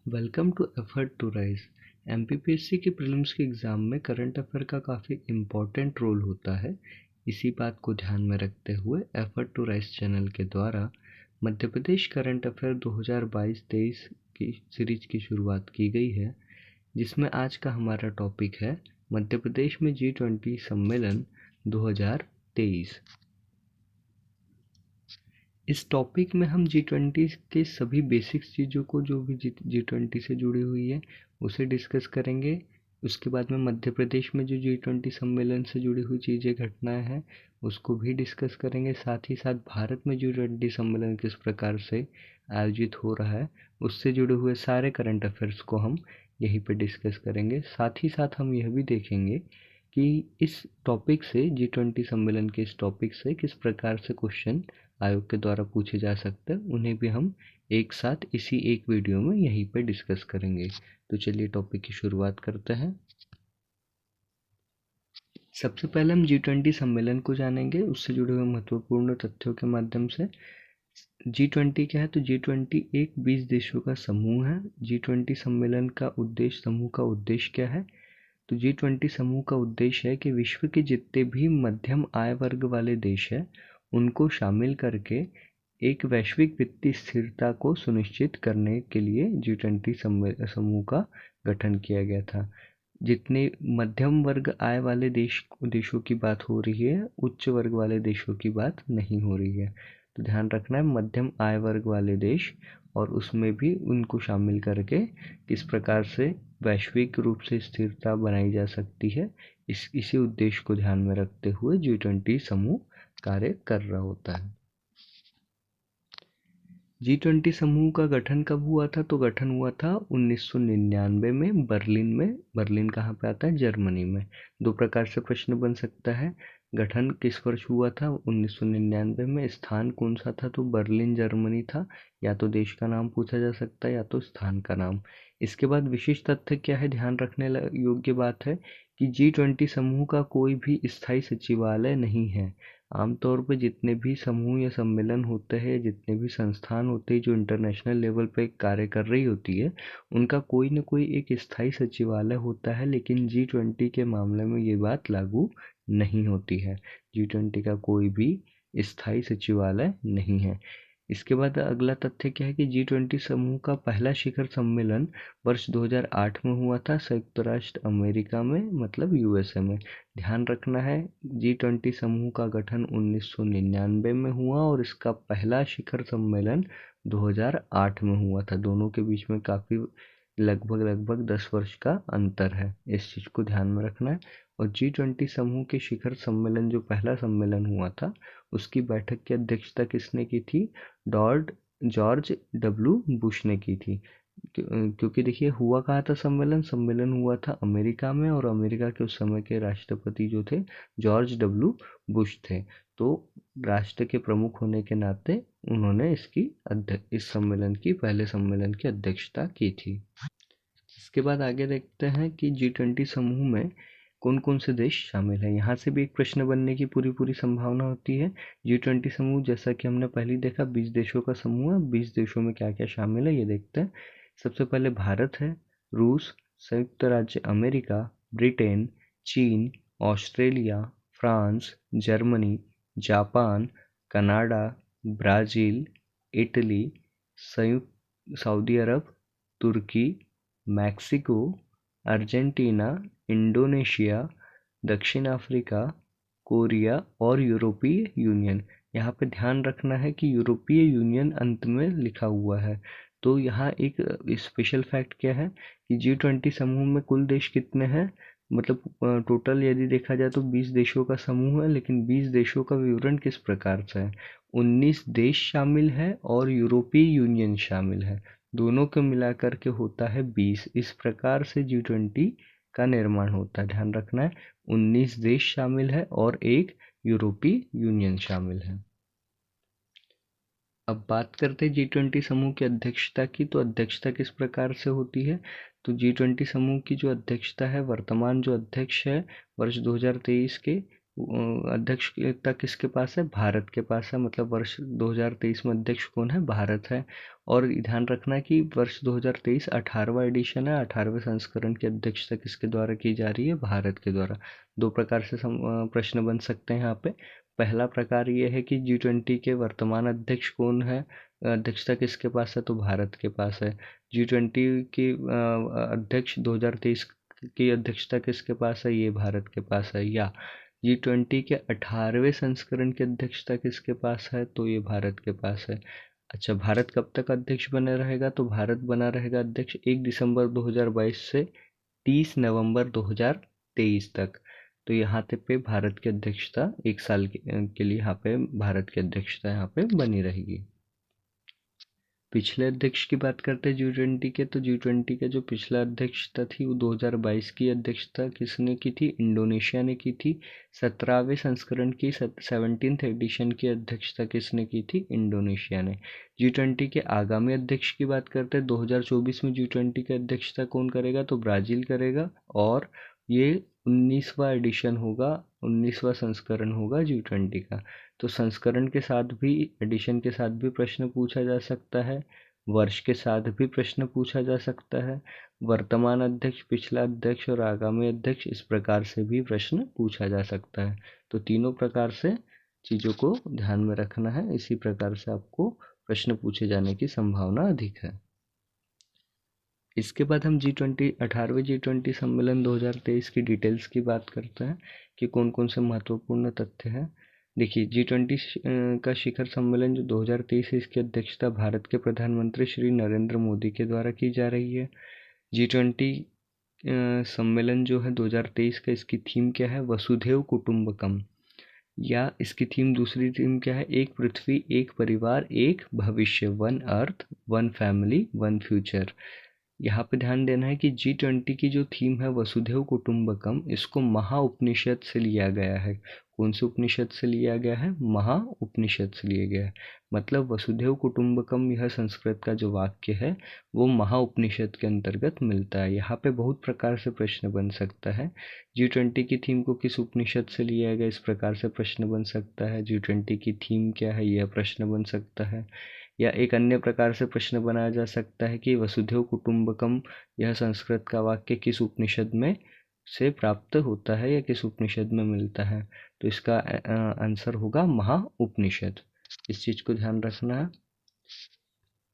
Welcome to Effort to Rise. MPPSC के prelims के exam में करंट अफेयर का काफ़ी इम्पॉर्टेंट रोल होता है। इसी बात को ध्यान में रखते हुए एफर्ट टू राइज चैनल के द्वारा मध्य प्रदेश करंट अफेयर 2022-23 की सीरीज की शुरुआत की गई है, जिसमें आज का हमारा टॉपिक है मध्य प्रदेश में G20 सम्मेलन 2023। इस टॉपिक में हम G20 के सभी बेसिक्स चीज़ों को, जो भी G20 से जुड़ी हुई है, उसे डिस्कस करेंगे। उसके बाद में मध्य प्रदेश में जो G20 सम्मेलन से जुड़ी हुई चीज़ें, घटनाएं हैं, उसको भी डिस्कस करेंगे। साथ ही साथ भारत में G20 सम्मेलन किस प्रकार से आयोजित हो रहा है, उससे जुड़े हुए सारे करंट अफेयर्स को हम यहीं पे डिस्कस करेंगे। साथ ही साथ हम यह भी देखेंगे कि इस टॉपिक से, G20 सम्मेलन के इस टॉपिक से किस प्रकार से क्वेश्चन आयोग के द्वारा पूछे जा सकते हैं, उन्हें भी हम एक साथ इसी एक वीडियो में यहीं पर डिस्कस करेंगे। तो चलिए टॉपिक की शुरुआत करते हैं। सबसे पहले हम G20 सम्मेलन को जानेंगे, उससे जुड़े हुए महत्वपूर्ण तथ्यों के माध्यम से। G20 क्या है? तो G20 एक 20 देशों का समूह है। G20 सम्मेलन का उद्देश्य, समूह का उद्देश्य क्या है? तो G20 समूह का उद्देश्य है कि विश्व के जितने भी मध्यम आय वर्ग वाले देश हैं, उनको शामिल करके एक वैश्विक वित्तीय स्थिरता को सुनिश्चित करने के लिए G20 समूह का गठन किया गया था। जितने मध्यम वर्ग आय वाले देशों की बात हो रही है, उच्च वर्ग वाले देशों की बात नहीं हो रही है। तो ध्यान रखना है, मध्यम आय वर्ग वाले देश, और उसमें भी उनको शामिल करके किस प्रकार से वैश्विक रूप से स्थिरता बनाई जा सकती है, इसी उद्देश्य को ध्यान में रखते हुए G20 समूह कार्य कर रहा होता है। G20 समूह का गठन कब हुआ था? तो गठन हुआ था 1999 में बर्लिन में। बर्लिन कहाँ पे आता है? जर्मनी में। दो प्रकार से प्रश्न बन सकता है। गठन किस वर्ष हुआ था? 1999 में। स्थान कौन सा था? तो बर्लिन जर्मनी था। या तो देश का नाम पूछा जा सकता है या तो स्थान का नाम। इसके बाद विशेष तथ्य क्या है, ध्यान रखने योग्य बात है कि G20 समूह का कोई भी स्थायी सचिवालय नहीं है। आमतौर पे जितने भी समूह या सम्मेलन होते हैं, जितने भी संस्थान होते हैं जो इंटरनेशनल लेवल पे कार्य कर रही होती है, उनका कोई न कोई एक स्थायी सचिवालय होता है। लेकिन G20 के मामले में ये बात लागू नहीं होती है। G20 का कोई भी स्थायी सचिवालय नहीं है। इसके बाद अगला तथ्य क्या है कि G20 समूह का पहला शिखर सम्मेलन वर्ष 2008 में हुआ था, संयुक्त राष्ट्र अमेरिका में, मतलब यूएसए में। ध्यान रखना है, G20 समूह का गठन 1999 में हुआ और इसका पहला शिखर सम्मेलन 2008 में हुआ था। दोनों के बीच में काफ़ी लगभग 10 वर्ष का अंतर है, इस चीज़ को ध्यान में रखना है। और G20 समूह के शिखर सम्मेलन, जो पहला सम्मेलन हुआ था, उसकी बैठक की अध्यक्षता किसने की थी? जॉर्ज डब्ल्यू बुश ने की थी। क्योंकि देखिए, हुआ कहाँ था सम्मेलन हुआ था अमेरिका में, और अमेरिका के उस समय के राष्ट्रपति जो थे, जॉर्ज डब्ल्यू बुश थे। तो राष्ट्र के प्रमुख होने के नाते उन्होंने इस सम्मेलन की, पहले सम्मेलन की अध्यक्षता की थी। इसके बाद आगे देखते हैं कि G20 समूह में कौन कौन से देश शामिल हैं। यहाँ से भी एक प्रश्न बनने की पूरी संभावना होती है। G20 समूह, जैसा कि हमने पहले देखा, 20 देशों का समूह है। 20 देशों में क्या क्या शामिल है ये देखते हैं। सबसे पहले भारत है, रूस, संयुक्त राज्य अमेरिका, ब्रिटेन, चीन, Australia, France, Germany, Japan, Canada, Brazil, Italy, सऊदी अरब, तुर्की, मैक्सिको, अर्जेंटीना, इंडोनेशिया, दक्षिण अफ्रीका, कोरिया और यूरोपीय यूनियन। यहाँ पे ध्यान रखना है कि यूरोपीय यूनियन अंत में लिखा हुआ है। तो यहाँ एक स्पेशल फैक्ट क्या है कि G20 समूह में कुल देश कितने हैं, मतलब टोटल यदि देखा जाए तो 20 देशों का समूह है। लेकिन 20 देशों का विवरण किस प्रकार से है? 19 देश शामिल है और यूरोपीय यूनियन शामिल है। दोनों को मिलाकर के होता है 20। इस प्रकार से G20 का निर्माण होता है, ध्यान रखना है। 19 देश शामिल है और एक यूरोपीय यूनियन शामिल है। अब बात करते हैं G20 समूह की अध्यक्षता की। तो अध्यक्षता किस प्रकार से होती है? तो G20 समूह की जो अध्यक्षता है, वर्तमान जो अध्यक्ष है वर्ष 2023 के, अध्यक्षता किसके पास है? भारत के पास है। मतलब वर्ष 2023 में अध्यक्ष कौन है? भारत है। और ध्यान रखना कि वर्ष 2023 18वां एडिशन है। 18वें संस्करण की अध्यक्षता किसके द्वारा की जा रही है? भारत के द्वारा। दो प्रकार से प्रश्न बन सकते हैं यहाँ पे। पहला प्रकार ये है कि G20 के वर्तमान अध्यक्ष कौन है? अध्यक्षता किसके पास है? तो भारत के पास है। G20 की अध्यक्ष 2023 की अध्यक्षता किसके पास है? ये भारत के पास है। या G20 के 18वें संस्करण की अध्यक्षता किसके पास है? तो ये भारत के पास है। अच्छा, भारत कब तक अध्यक्ष बना रहेगा? तो भारत बना रहेगा अध्यक्ष 1 दिसंबर 2022 से 30 नवंबर 2023 तक। तो यहाँ पे भारत की अध्यक्षता 1 साल के लिए यहाँ पे भारत की अध्यक्षता यहाँ पे बनी रहेगी। पिछले अध्यक्ष की बात करते हैं G20 के, तो G20 के जो पिछला अध्यक्षता थी वो 2022 की अध्यक्षता किसने की थी? इंडोनेशिया ने की थी। 17वें संस्करण की 17th एडिशन की अध्यक्षता किसने की थी? इंडोनेशिया ने। G20 के आगामी अध्यक्ष की बात करते हैं 2024 में G20 की अध्यक्षता कौन करेगा? तो ब्राज़ील करेगा। और ये 19वां एडिशन होगा, 19वां संस्करण होगा G20 का। तो संस्करण के साथ भी, एडिशन के साथ भी प्रश्न पूछा जा सकता है, वर्ष के साथ भी प्रश्न पूछा जा सकता है, वर्तमान अध्यक्ष, पिछला अध्यक्ष और आगामी अध्यक्ष, इस प्रकार से भी प्रश्न पूछा जा सकता है। तो तीनों प्रकार से चीज़ों को ध्यान में रखना है। इसी प्रकार से आपको प्रश्न पूछे जाने की संभावना अधिक है। इसके बाद हम G20 18वें G20 सम्मेलन 2023 की डिटेल्स की बात करते हैं कि कौन कौन से महत्वपूर्ण तथ्य हैं। देखिए, G20 का शिखर सम्मेलन जो 2023 है, इसकी अध्यक्षता भारत के प्रधानमंत्री श्री नरेंद्र मोदी के द्वारा की जा रही है। G20 सम्मेलन जो है 2023 का, इसकी थीम क्या है? वसुधैव कुटुंबकम। या इसकी थीम, दूसरी थीम क्या है? एक पृथ्वी, एक परिवार, एक भविष्य। One earth, one family, one future. यहाँ पे ध्यान देना है कि G20 की जो थीम है वसुधैव कुटुंबकम, इसको महा उपनिषद से लिया गया है। कौन से उपनिषद से लिया गया है? महा उपनिषद से लिया गया है। मतलब वसुधैव कुटुंबकम, यह संस्कृत का जो वाक्य है वो महा उपनिषद के अंतर्गत मिलता है। यहाँ पे बहुत प्रकार से प्रश्न बन सकता है। G20 की थीम को किस उपनिषद से लिया गया, इस प्रकार से प्रश्न बन सकता है। G20 की थीम क्या है, यह प्रश्न बन सकता है। या एक अन्य प्रकार से प्रश्न बनाया जा सकता है कि वसुधैव कुटुंबकम, यह संस्कृत का वाक्य किस उपनिषद में से प्राप्त होता है या किस उपनिषद में मिलता है? तो इसका आंसर होगा महा उपनिषद। इस चीज को ध्यान रखना है।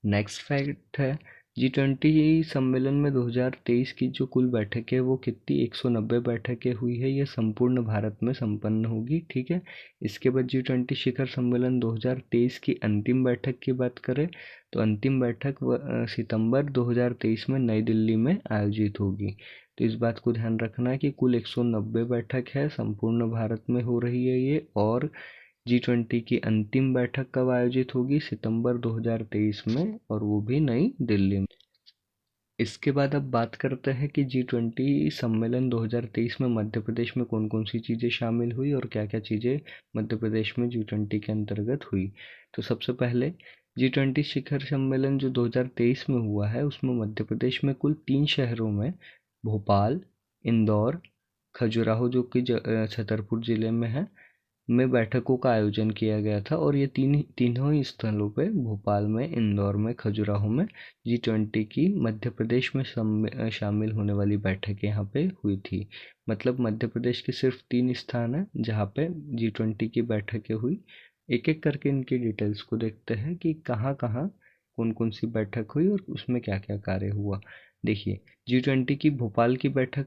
नेक्स्ट फैक्ट है, G20 सम्मेलन में 2023 की जो कुल बैठक है वो कितनी? 190 बैठकें हुई है। ये संपूर्ण भारत में संपन्न होगी। ठीक है। इसके बाद G20 शिखर सम्मेलन 2023 की अंतिम बैठक की बात करें तो अंतिम बैठक सितंबर 2023 में नई दिल्ली में आयोजित होगी। तो इस बात को ध्यान रखना है कि कुल 190 बैठक है, संपूर्ण भारत में हो रही है ये। और G20 की अंतिम बैठक कब आयोजित होगी? सितंबर 2023 में, और वो भी नई दिल्ली में। इसके बाद अब बात करते हैं कि G20 सम्मेलन 2023 में मध्य प्रदेश में कौन कौन सी चीज़ें शामिल हुई और क्या क्या चीज़ें मध्य प्रदेश में G20 के अंतर्गत हुई। तो सबसे पहले G20 शिखर सम्मेलन जो 2023 में हुआ है उसमें मध्य प्रदेश में कुल 3 शहरों में, भोपाल, इंदौर, खजुराहो जो कि छतरपुर ज़िले में है, में बैठकों का आयोजन किया गया था। और ये तीनों ही स्थलों पे, भोपाल में, इंदौर में, खजुराहो में, G20 की मध्य प्रदेश में शामिल होने वाली बैठकें यहाँ पे हुई थी। मतलब मध्य प्रदेश के सिर्फ 3 स्थान हैं जहाँ पे G20 की बैठकें हुई। एक एक करके इनकी डिटेल्स को देखते हैं कि कहाँ कहाँ कौन कौन सी बैठक हुई और उसमें क्या क्या कार्य हुआ। देखिए, G20 की भोपाल की बैठक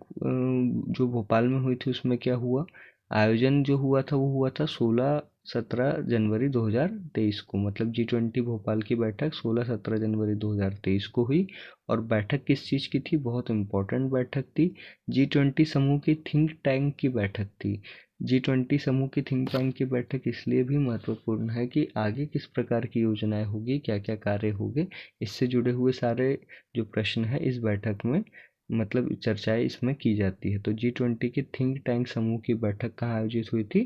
जो भोपाल में हुई थी उसमें क्या हुआ? आयोजन जो हुआ था वो हुआ था 16-17 जनवरी 2023 को। मतलब G20 भोपाल की बैठक 16-17 जनवरी 2023 को हुई। और बैठक किस चीज़ की थी? बहुत इंपॉर्टेंट बैठक थी, G20 समूह की थिंक टैंक की बैठक थी। G20 समूह की थिंक टैंक की बैठक इसलिए भी महत्वपूर्ण है कि आगे किस प्रकार की योजनाएं होगी, क्या क्या कार्य होंगे, इससे जुड़े हुए सारे जो प्रश्न है इस बैठक में, मतलब चर्चाएं इसमें की जाती है। तो G20 की थिंक टैंक समूह की बैठक कहाँ आयोजित हुई थी?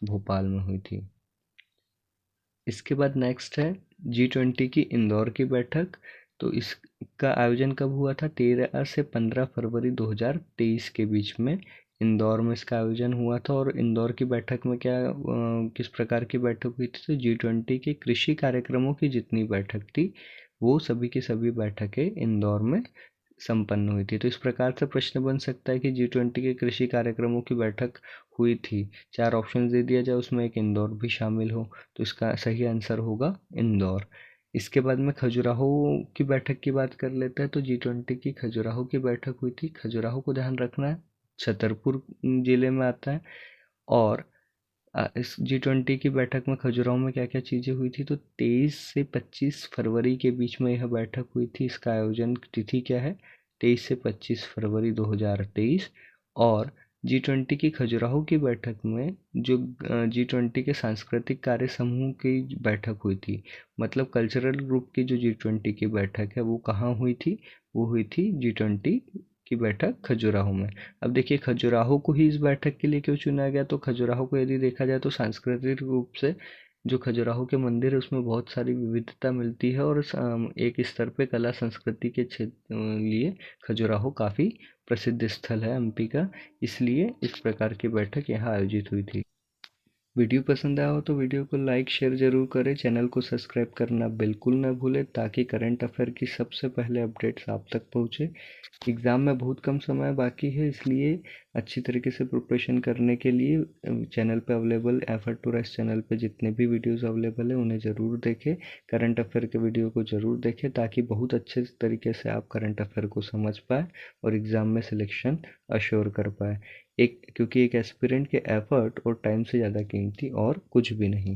भोपाल में हुई थी। इसके बाद नेक्स्ट है G20 की इंदौर की बैठक। तो इसका आयोजन कब हुआ था? 13 से 15 फरवरी 2023 के बीच में इंदौर में इसका आयोजन हुआ था। और इंदौर की बैठक में क्या किस प्रकार की बैठक हुई थी? तो G20 के कृषि कार्यक्रमों की जितनी बैठक थी वो सभी की सभी बैठकें इंदौर में संपन्न हुई थी। तो इस प्रकार से प्रश्न बन सकता है कि G20 के कृषि कार्यक्रमों की बैठक हुई थी। 4 ऑप्शन दे दिया जाए, उसमें एक इंदौर भी शामिल हो, तो इसका सही आंसर होगा इंदौर। इसके बाद में खजुराहो की बैठक की बात कर लेते हैं। तो G20 की खजुराहो की बैठक हुई थी। खजुराहो को ध्यान रखना है, छतरपुर जिले में आता है। और इस G20 की बैठक में खजुराहो में क्या क्या चीज़ें हुई थी? तो 23 से 25 फरवरी के बीच में यह बैठक हुई थी। इसका आयोजन तिथि क्या है? 23 से 25 फरवरी 2023। और G20 की खजुराहो की बैठक में जो G20 के सांस्कृतिक कार्य समूह की बैठक हुई थी, मतलब कल्चरल ग्रुप की जो G20 की बैठक है वो कहाँ हुई थी? वो हुई थी G20 की बैठक खजुराहो में। अब देखिए खजुराहो को ही इस बैठक के लिए क्यों चुना गया? तो खजुराहो को यदि देखा जाए तो सांस्कृतिक रूप से जो खजुराहो के मंदिर है उसमें बहुत सारी विविधता मिलती है। और एक स्तर पे कला संस्कृति के क्षेत्र लिए खजुराहो काफ़ी प्रसिद्ध स्थल है एमपी का, इसलिए इस प्रकार की बैठक यहाँ आयोजित हुई थी। वीडियो पसंद आया हो तो वीडियो को लाइक शेयर ज़रूर करें, चैनल को सब्सक्राइब करना बिल्कुल ना भूलें ताकि करंट अफेयर की सबसे पहले अपडेट्स आप तक पहुँचे। एग्ज़ाम में बहुत कम समय बाकी है, इसलिए अच्छी तरीके से प्रिपरेशन करने के लिए चैनल पे available Effort to Rise channel पे जितने भी वीडियोस अवेलेबल है उन्हें ज़रूर देखें। करंट अफेयर के वीडियो को ज़रूर देखें ताकि बहुत अच्छे तरीके से आप करंट अफेयर को समझ पाए और एग्ज़ाम में सिलेक्शन अश्योर कर पाए। क्योंकि एक एस्पिरेंट के एफर्ट और टाइम से ज़्यादा कीमती और कुछ भी नहीं।